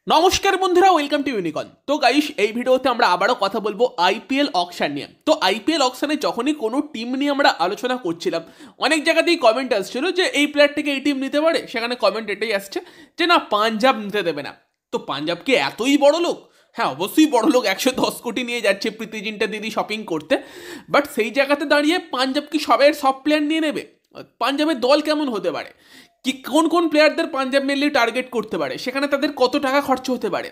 নমস্কার বন্ধুরা, welcome to unicorn. তো গাইস, এই ভিডিওতে আমরা আবারও কথা বলবো আইপিএল অকশন নিয়ে। তো আইপিএল অকশনে যখনই কোনো টিম নিয়ে আমরা আলোচনা করছিলাম, অনেক জায়গাতেই কমেন্ট আসছিল যে এই প্লেয়ারটাকে এই টিম নিতে পারে। সেখানে কমেন্ট এটাই আসছে যে না, পাঞ্জাব নিতে দেবে না। তো পাঞ্জাব কি এতই বড় লোক? হ্যাঁ, অবশ্যই বড় লোক, 110 কোটি নিয়ে যাচ্ছে প্রীতি জিন্টা দিদি শপিং করতে। বাট সেই জায়গাতে দাঁড়িয়ে পাঞ্জাব কি সব প্লেয়ার নিয়ে নেবে? পাঞ্জাবের দল কেমন হতে পারে, কি কোন কোন প্লেয়ারদের পাঞ্জাব মেনলি টার্গেট করতে পারে, সেখানে তাদের কত টাকা খরচ হতে পারে,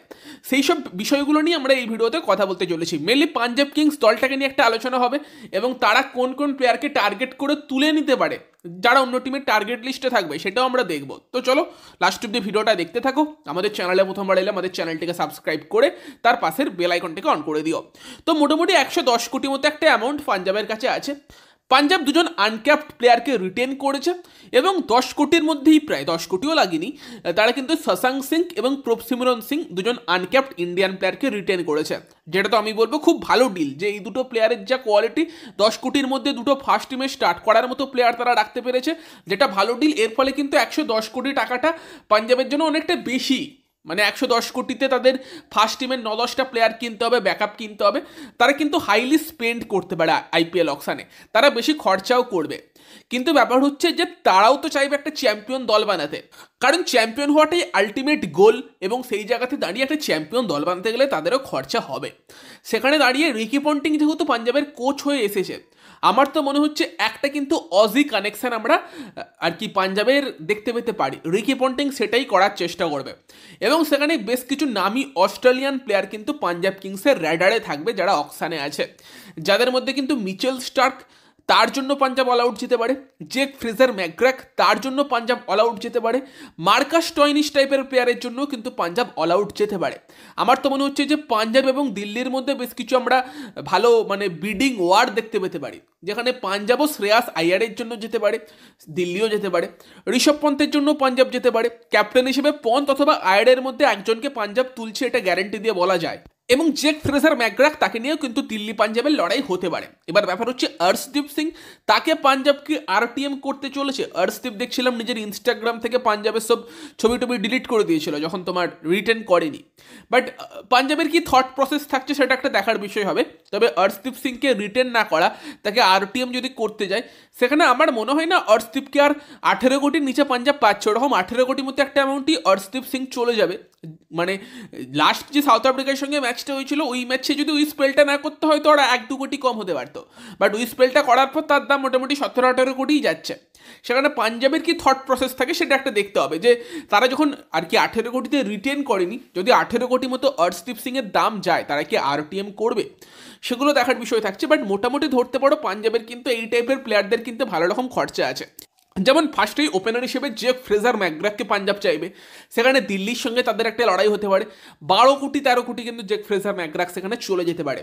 সেই সব বিষয়গুলো নিয়ে আমরা এই ভিডিওতে কথা বলতে চলেছি। মেনলি পাঞ্জাব কিংস দলটাকে নিয়ে একটা আলোচনা হবে এবং তারা কোন কোন প্লেয়ারকে টার্গেট করে তুলে নিতে পারে, যারা অন্য টিমের টার্গেট লিস্টে থাকবে, সেটাও আমরা দেখব। তো চলো লাস্ট অব্দি ভিডিওটা দেখতে থাকো। আমাদের চ্যানেলে প্রথমবার এলে আমাদের চ্যানেলটিকে সাবস্ক্রাইব করে তার পাশের বেল আইকনটিকে অন করে দিও। তো মোটামুটি 110 কোটির মতো একটা অ্যামাউন্ট পাঞ্জাবের কাছে আছে। পাঞ্জাব দুজন আনক্যাপড প্লেয়ারকে রিটেন করেছে এবং 10 কোটির মধ্যেই, প্রায় 10 কোটিও লাগেনি, তারা কিন্তু শশাঙ্ক সিং এবং প্রভসিমরন সিং দুজন আনক্যাপড ইন্ডিয়ান প্লেয়ারকে রিটেন করেছে, যেটা তো আমি বলবো খুব ভালো ডিল। যে এই দুটো প্লেয়ারের যা কোয়ালিটি, 10 কোটির মধ্যে দুটো ফার্স্ট টিমে স্টার্ট করার মতো প্লেয়ার তারা রাখতে পেরেছে, যেটা ভালো ডিল। এর ফলে কিন্তু 110 কোটি টাকাটা পাঞ্জাবের জন্য অনেকটা বেশি। মানে 110 কোটিতে তাদের ফার্স্ট টিমের 9-10টা প্লেয়ার কিনতে হবে, ব্যাকআপ কিনতে হবে। তারা কিন্তু হাইলি স্পেন্ড করতে পারে আইপিএল অকশানে, তারা বেশি খরচাও করবে। কিন্তু ব্যাপার হচ্ছে যে তারাও তো চাইবে একটা চ্যাম্পিয়ন দল বানাতে, কারণ চ্যাম্পিয়ন হওয়াটাই আলটিমেট গোল। এবং সেই জায়গাতে দাঁড়িয়ে একটা চ্যাম্পিয়ন দল বানাতে গেলে তাদেরও খরচা হবে। সেখানে দাঁড়িয়ে রিকি পন্টিং যেহেতু পাঞ্জাবের কোচ হয়ে এসেছে, আমার তো মনে হচ্ছে একটা কিন্তু অজি কানেকশন আমরা আর কি পাঞ্জাবের দেখতে পেতে পারি। রিকি পন্টিং সেটাই করার চেষ্টা করবে এবং সেখানে বেশ কিছু নামি অস্ট্রেলিয়ান প্লেয়ার কিন্তু পাঞ্জাব কিংসের র্যাডারে থাকবে, যারা অকশানে আছে, যাদের মধ্যে কিন্তু মিচেল স্টার্ক, তার জন্য পাঞ্জাব অল আউট যেতে পারে। জেক ফ্রেজার ম্যাকগ্র্যাক, তার জন্য পাঞ্জাব অল আউট যেতে পারে। মার্কাস স্টয়নিস টাইপের প্লেয়ারের জন্য কিন্তু পাঞ্জাব অল আউট যেতে পারে। আমার তো মনে হচ্ছে যে পাঞ্জাব এবং দিল্লির মধ্যে বেশ কিছু আমরা ভালো বিডিং ওয়ার দেখতে পেতে পারি, যেখানে পাঞ্জাবও শ্রেয়াস আইয়ারের জন্য যেতে পারে, দিল্লিও যেতে পারে। ঋষভ পন্থের জন্য পাঞ্জাব যেতে পারে। ক্যাপ্টেন হিসেবে পন্থ অথবা আয়ারের মধ্যে একজনকে পাঞ্জাব তুলছে, এটা গ্যারান্টি দিয়ে বলা যায়। এবং জেক ফ্রেজার ম্যাকগ্র্যাক, তাকে নিয়েও কিন্তু দিল্লি পাঞ্জাবের লড়াই হতে পারে। এবার ব্যাপার হচ্ছে অর্শদীপ সিং, তাকে পাঞ্জাব কি আরটিএম করতে চলেছে? অর্শদীপ দেখছিলাম নিজের ইনস্টাগ্রাম থেকে পাঞ্জাবের সব ছবি টবি ডিলিট করে দিয়েছিল যখন তোমার রিটার্ন করেনি। বাট পাঞ্জাবের কি থট প্রসেস থাকছে সেটা একটা দেখার বিষয় হবে। তবে অর্শদীপ সিংকে রিটার্ন না করা, তাকে আরটিএম যদি করতে যায়, সেখানে আমার মনে হয় না অর্শদীপকে আর 18 কোটির নিচে পাঞ্জাব পাচ্ছে। ওরকম 18 কোটির মতো একটা অ্যামাউন্টই অর্শদীপ সিং চলে যাবে। মানে লাস্ট যে সাউথ আফ্রিকার সঙ্গে ম্যাচটা হয়েছিল, ওই ম্যাচে যদি ওই স্পেলটা না করতে হয় তো ওরা 1-2 কোটি কম হতে পারতো। বাট ওই স্পেলটা করার পর তার দাম মোটামুটি 17-18 কোটিই যাচ্ছে। সেখানে পাঞ্জাবের কি থট প্রসেস থাকে সেটা একটা দেখতে হবে, যে তারা যখন আর কি 18 কোটিতে রিটেন করেনি, যদি 18 কোটি মতো অর্শদীপ সিংয়ের দাম যায়, তারা কি আরটিএম করবে, সেগুলো দেখার বিষয় থাকছে। বাট মোটামুটি ধরতে পারো পাঞ্জাবের কিন্তু এই টাইপের প্লেয়ারদের কিন্তু ভালো রকম খরচা আছে। যেমন ফার্স্টেই ওপেনার হিসেবে জেক ফ্রেজার ম্যাকগ্র্যাককে পাঞ্জাব চাইবে, সেখানে দিল্লির সঙ্গে তাদের একটা লড়াই হতে পারে। 12 কোটি 13 কোটি কিন্তু জেক ফ্রেজার ম্যাকগ্র্যাক সেখানে চলে যেতে পারে।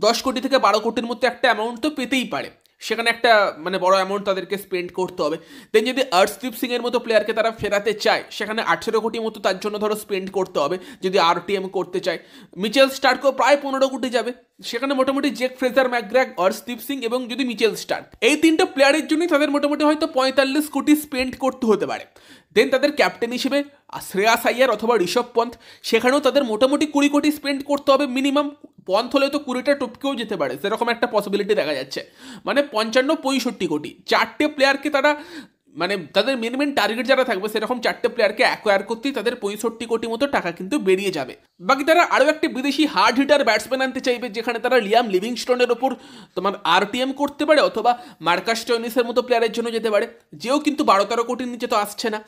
10 কোটি থেকে 12 কোটির মধ্যে একটা অ্যামাউন্ট তো পেতেই পারে, সেখানে একটা বড় অ্যামাউন্ট তাদেরকে স্পেন্ড করতে হবে। দেন যদি অর্শদীপ সিং এর মতো প্লেয়ারকে তারা ফেরাতে চায়, সেখানে 18 কোটি মতো তার জন্য ধরো স্পেন্ড করতে হবে যদি আরটিএম করতে চায়। মিচেল স্টার্কও প্রায় 15 কোটি যাবে। সেখানে মোটামুটি জেক ফ্রেজার ম্যাকগ্র্যাক, অর্শদীপ সিং এবং যদি মিচেল স্টার্ক, এই তিনটে প্লেয়ারের জন্যই তাদের মোটামুটি হয়তো 45 কোটি স্পেন্ড করতে হতে পারে। দেন তাদের ক্যাপ্টেন হিসেবে শ্রেয়াস আইয়ার অথবা ঋষভ পন্থ, সেখানেও তাদের মোটামুটি 20 কোটি স্পেন্ড করতে হবে মিনিমাম। পন্থ হলে তো 20টা টপকেও যেতে পারে, সেরকম একটা পসিবিলিটি দেখা যাচ্ছে। 55-65 কোটি, 4টে প্লেয়ারকে তারা তাদের মেন টার্গেট যারা থাকবে, সেরকম 4টে প্লেয়ারকে অ্যাকোয়ার করতেই তাদের 65 কোটি মতো টাকা কিন্তু বেরিয়ে যাবে। বাকি তারা আরও একটি বিদেশি হার্ড হিটার ব্যাটসম্যান আনতে চাইবে, যেখানে তারা লিয়াম লিভিংস্টোনের ওপর তোমার আরটিএম করতে পারে, অথবা মার্কাস স্টয়নিসের মতো প্লেয়ারের জন্য যেতে পারে, যেও কিন্তু 12-13 কোটির নিচে তো আসছে না।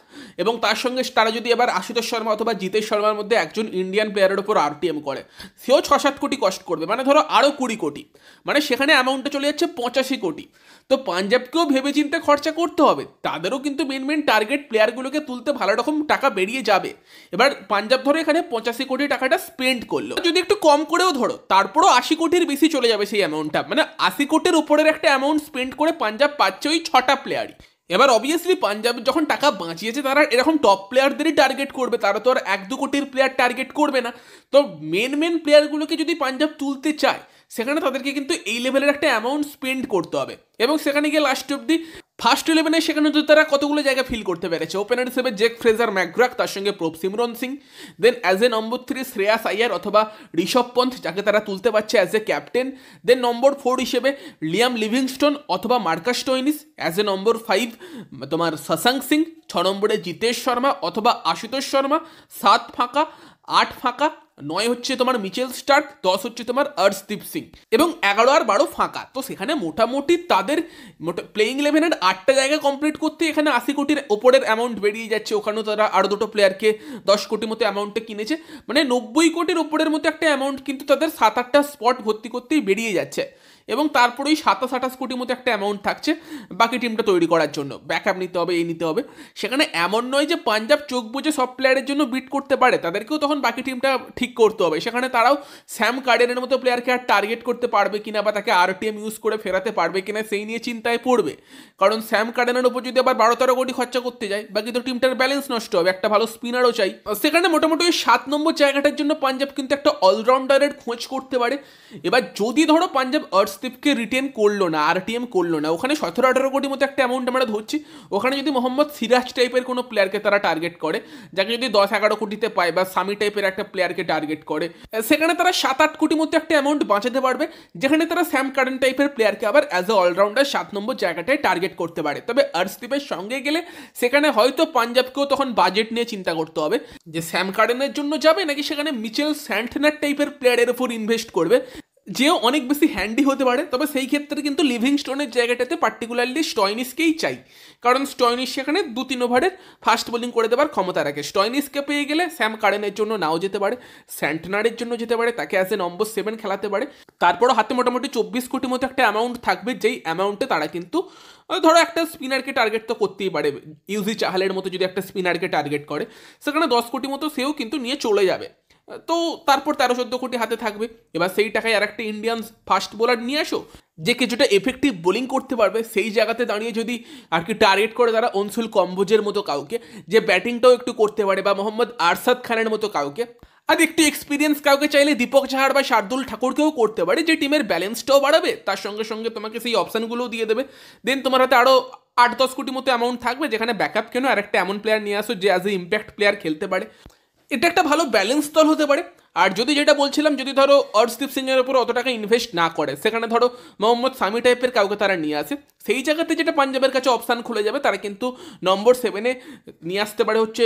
এবং তার সঙ্গে তারা যদি এবার আশুতোষ শর্মা অথবা জিতেশ শর্মার মধ্যে একজন ইন্ডিয়ান প্লেয়ারের ওপর আরটিএম করে, সেও 6-7 কোটি কষ্ট করবে, ধরো আরও 20 কোটি, সেখানে অ্যামাউন্টটা চলে যাচ্ছে 85 কোটি। তো পাঞ্জাবকেও ভেবে চিন্তে খরচা করতে হবে, তাদেরও কিন্তু মেন টার্গেট প্লেয়ারগুলোকে তুলতে ভালো রকম টাকা বেরিয়ে যাবে। এবার পাঞ্জাব ধরো এখানে 85 কোটি টাকাটা স্পেন্ড করলো, যদি একটু কম করেও ধরো, তারপরও 80 কোটির বেশি চলে যাবে সেই অ্যামাউন্টটা। 80 কোটির উপরের একটা অ্যামাউন্ট স্পেন্ড করে পাঞ্জাব পাচ্ছে ওই 6টা প্লেয়ারই। এবার অবভিয়াসলি পাঞ্জাব যখন টাকা বাঁচিয়েছে, তারা এরকম টপ প্লেয়ারদেরই টার্গেট করবে, তারা তো আর 1-2 কোটির প্লেয়ার টার্গেট করবে না। তো মেন প্লেয়ারগুলোকে যদি পাঞ্জাব তুলতে চায়, সেখানে তাদেরকে কিন্তু এই লেভেলের একটা অ্যামাউন্ট স্পেন্ড করতে হবে। এবং সেখানে গিয়ে লাস্ট অব্দি ফার্স্ট 11-এ সেখানে তো তারা কতগুলো জায়গা ফিল করতে পেরেছে। ওপেনার হিসেবে জেক ফ্রেজার ম্যাকগ্রাক, তার সঙ্গে প্রভ সিমরন সিং, দেন অ্যাজ এ নম্বর 3 শ্রেয়াস আইয়ার অথবা ঋষভ পন্থ, যাকে তারা তুলতে পারছে অ্যাজ এ ক্যাপ্টেন। দেন নম্বর 4 হিসেবে লিয়াম লিভিংস্টোন অথবা মার্কাস স্টোইনিস, অ্যাজ এ নম্বর 5 তোমার শশাঙ্ক সিং, 6 নম্বরে জিতেশ শর্মা অথবা আশুতোষ শর্মা, 7 ফাঁকা, 8 ফাঁকা, 9 হচ্ছে তোমার মিচেল স্টার্ক, 10 হচ্ছে তোমার অর্শদীপ সিং এবং 11 আর 12 ফাঁকা। তো সেখানে মোটামুটি তাদের প্লেইং 11-এর 8টা জায়গা কমপ্লিট করতে এখানে 80 কোটির ওপরের অ্যামাউন্ট বেরিয়ে যাচ্ছে। ওখানেও তারা আরও দুটো প্লেয়ারকে 10 কোটি মতো অ্যামাউন্টে কিনেছে, মানে 90 কোটির ওপরের মতো একটা অ্যামাউন্ট কিন্তু তাদের 7-8টা স্পট ভর্তি করতেই বেরিয়ে যাচ্ছে। এবং তারপরেই 27-28 কোটির মতো একটা অ্যামাউন্ট থাকছে বাকি টিমটা তৈরি করার জন্য, ব্যাকআপ নিতে হবে, এই নিতে হবে। সেখানে এমন নয় যে পাঞ্জাব চোখ বুঝে সব প্লেয়ারের জন্য বিট করতে পারে, তাদেরকেও তখন বাকি টিমটা ঠিক করতে হবে। সেখানে তারাও স্যাম কার্ডেনের মতো প্লেয়ারকে আর টার্গেট করতে পারবে কিনা বা তাকে আরটিএম ইউজ করে ফেরাতে পারবে কিনা সেই নিয়ে চিন্তায় পড়বে। কারণ স্যাম কার্ডেনের উপর যদি আবার 12-13 কোটি খরচা করতে যায়, বাকি তো টিমটার ব্যালেন্স নষ্ট হবে। একটা ভালো স্পিনারও চাই। সেখানে মোটামুটি 7 নম্বর জায়গাটার জন্য পাঞ্জাব কিন্তু একটা অলরাউন্ডারের খোঁজ করতে পারে। এবার যদি ধরো পাঞ্জাব অর্শদীপকে রিটেন করলো না, আরটিএম করলো না, ওখানে 17-18 কোটির মতো একটা অ্যামাউন্ট আমরা ধরছি। ওখানে যদি মোহাম্মদ সিরাজ টাইপের কোনো প্লেয়ারকে তারা টার্গেট করে, যাকে যদি 10-11 কোটিতে পায়, বা সামি টাইপের একটা প্লেয়ারকে টার্গেট করে, সেখানে তারা 7-8 কোটির মতো একটা অ্যামাউন্ট বাঁচাতে পারবে, যেখানে তারা স্যাম কার্ডেন টাইপের প্লেয়ারকে আবার অ্যাজ এ অলরাউন্ডার 7 নম্বর জায়গাটায় টার্গেট করতে পারে। তবে অর্শদীপের সঙ্গে গেলে সেখানে হয়তো পাঞ্জাবকেও তখন বাজেট নিয়ে চিন্তা করতে হবে যে স্যাম কার্ডেনের জন্য যাবে নাকি সেখানে মিচেল স্যান্টনার টাইপের প্লেয়ারের উপর ইনভেস্ট করবে, যেও অনেক বেশি হ্যান্ডি হতে পারে। তবে সেই ক্ষেত্রে কিন্তু লিভিংস্টোনের জায়গাটাতে পার্টিকুলারলি স্টয়নিসকেই চাই, কারণ স্টয়নিস সেখানে 2-3 ওভারের ফাস্ট বোলিং করে দেওয়ার ক্ষমতা রাখে। স্টয়নিসকে পেয়ে গেলে স্যাম কার্ডেনের জন্য নাও যেতে পারে, স্যান্টনারের জন্য যেতে পারে, তাকে অ্যাজ এ নম্বর 7 খেলাতে পারে। তারপরও হাতে মোটামুটি 24 কোটি মতো একটা অ্যামাউন্ট থাকবে, যেই অ্যামাউন্টে তারা কিন্তু ধরো একটা স্পিনারকে টার্গেট তো করতেই পারে। ইউজি চাহালের মতো যদি একটা স্পিনারকে টার্গেট করে, সেখানে 10 কোটি মতো সেও কিন্তু নিয়ে চলে যাবে। তো তারপর 13-14 কোটি হাতে থাকবে। এবার সেই টাকায় আর একটা ইন্ডিয়ান ফাস্ট বোলার নিয়ে আসো, যে কিছুটা এফেক্টিভ বোলিং করতে পারবে। সেই জায়গাতে দাঁড়িয়ে যদি আর কি টার্গেট করে তারা অনসুল কম্বোজের মতো কাউকে, যে ব্যাটিংটাও একটু করতে পারে, বা মোহাম্মদ আরশাদ খানের মতো কাউকে, আর একটু এক্সপিরিয়েন্স কাউকে চাইলে দীপক চাহার বা শার্দুল ঠাকুরকেও করতে পারে, যে টিমের ব্যালেন্সটাও বাড়াবে, তার সঙ্গে সঙ্গে তোমাকে সেই অপশানগুলোও দিয়ে দেবে। দেন তোমার হাতে আরও 8-10 কোটি মতো অ্যামাউন্ট থাকবে, যেখানে ব্যাকআপ কেন আর একটা এমন প্লেয়ার নিয়ে আসো যে অ্যাজ এ ইম্প্যাক্ট প্লেয়ার খেলতে পারে। এটা একটা ভালো ব্যালেন্স দল হতে পারে। আর যদি যেটা বলছিলাম, যদি ধরো অর্শদীপ সিংয়ের উপর অত টাকা ইনভেস্ট না করে, সেখানে ধরো মোহাম্মদ সামি টাইপের কাউকে তারা নিয়ে আসে, সেই জায়গাতে যেটা পাঞ্জাবের কাছে অপশান খুলে যাবে, তারা কিন্তু নম্বর 7-এ নিয়ে আসতে পারে হচ্ছে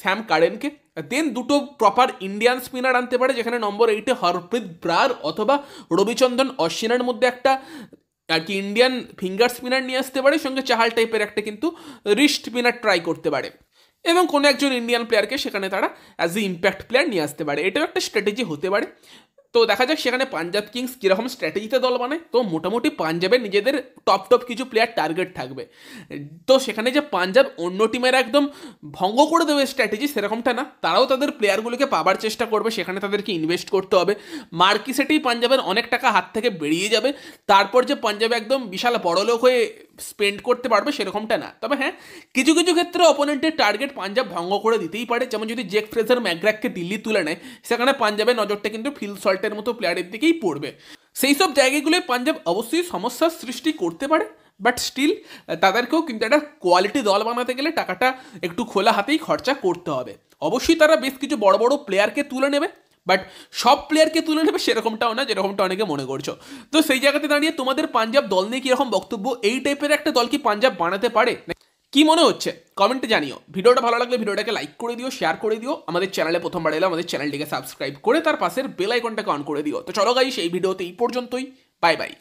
স্যাম কার্ডেনকে। দেন দুটো প্রপার ইন্ডিয়ান স্পিনার আনতে পারে, যেখানে নম্বর 8-এ হরপ্রীত ব্রার অথবা রবিচন্দ্রন অশ্বিনের মধ্যে একটা আর কি ইন্ডিয়ান ফিঙ্গার স্পিনার নিয়ে আসতে পারে, সঙ্গে চাহাল টাইপের একটা কিন্তু রিস্ট স্পিনার ট্রাই করতে পারে, এবং কোনো একজন ইন্ডিয়ান প্লেয়ারকে সেখানে তারা অ্যাজ এ ইম্প্যাক্ট প্লেয়ার নিয়ে আসতে পারে। এটাও একটা স্ট্র্যাটেজি হতে পারে। তো দেখা যাক সেখানে পাঞ্জাব কিংস কীরকম স্ট্র্যাটেজিতে দল বানায়। তো মোটামুটি পাঞ্জাবের নিজেদের টপ কিছু প্লেয়ার টার্গেট থাকবে। তো সেখানে যে পাঞ্জাব অন্য টিমের একদম ভঙ্গ করে দেবে স্ট্র্যাটেজি, সেরকমটা না। তারাও তাদের প্লেয়ারগুলোকে পাবার চেষ্টা করবে, সেখানে তাদেরকে ইনভেস্ট করতে হবে। মার্কেটেই পাঞ্জাবের অনেক টাকা হাত থেকে বেরিয়ে যাবে, তারপর যে পাঞ্জাব একদম বিশাল বড়লোক হয়ে স্পেন্ড করতে পারবে সেরকমটা না। তবে হ্যাঁ, কিছু কিছু ক্ষেত্রে অপোনেন্টের টার্গেট পাঞ্জাব ভঙ্গ করে দিতেই পারে। যেমন যদি জেক ফ্রেজার ম্যাকগ্রাককে দিল্লি তুলে নেয়, সেখানে পাঞ্জাবের নজরটা কিন্তু ফিল সল্টের মতো প্লেয়ারের দিকেই পড়বে। সেই সব জায়গাগুলোয় পাঞ্জাব অবশ্যই সমস্যার সৃষ্টি করতে পারে, বাট স্টিল তাদেরকেও কিন্তু একটা কোয়ালিটি দল বানাতে গেলে টাকাটা একটু খোলা হাতেই খরচা করতে হবে। অবশ্যই তারা বেশ কিছু বড় বড় প্লেয়ারকে তুলে নেবে, বাট সব প্লেয়ারকে তুলে নেবে সেরকমটাও না, যেরকমটা অনেকে মনে করছো। তো সেই জায়গাতে দাঁড়িয়ে তোমাদের পাঞ্জাব দল নিয়ে কীরকম বক্তব্য? এই টাইপের একটা দল কি পাঞ্জাব বানাতে পারে, কি মনে হচ্ছে কমেন্টে জানিও। ভিডিওটা ভালো লাগলে ভিডিওটাকে লাইক করে দিও, শেয়ার করে দিও। আমাদের চ্যানেলে প্রথমবার এলে আমাদের চ্যানেলটিকে সাবস্ক্রাইব করে তার পাশের বেল আইকনটাকে অন করে দিও। তো চলো গাইস, এই ভিডিওতে এই পর্যন্তই। Bye bye.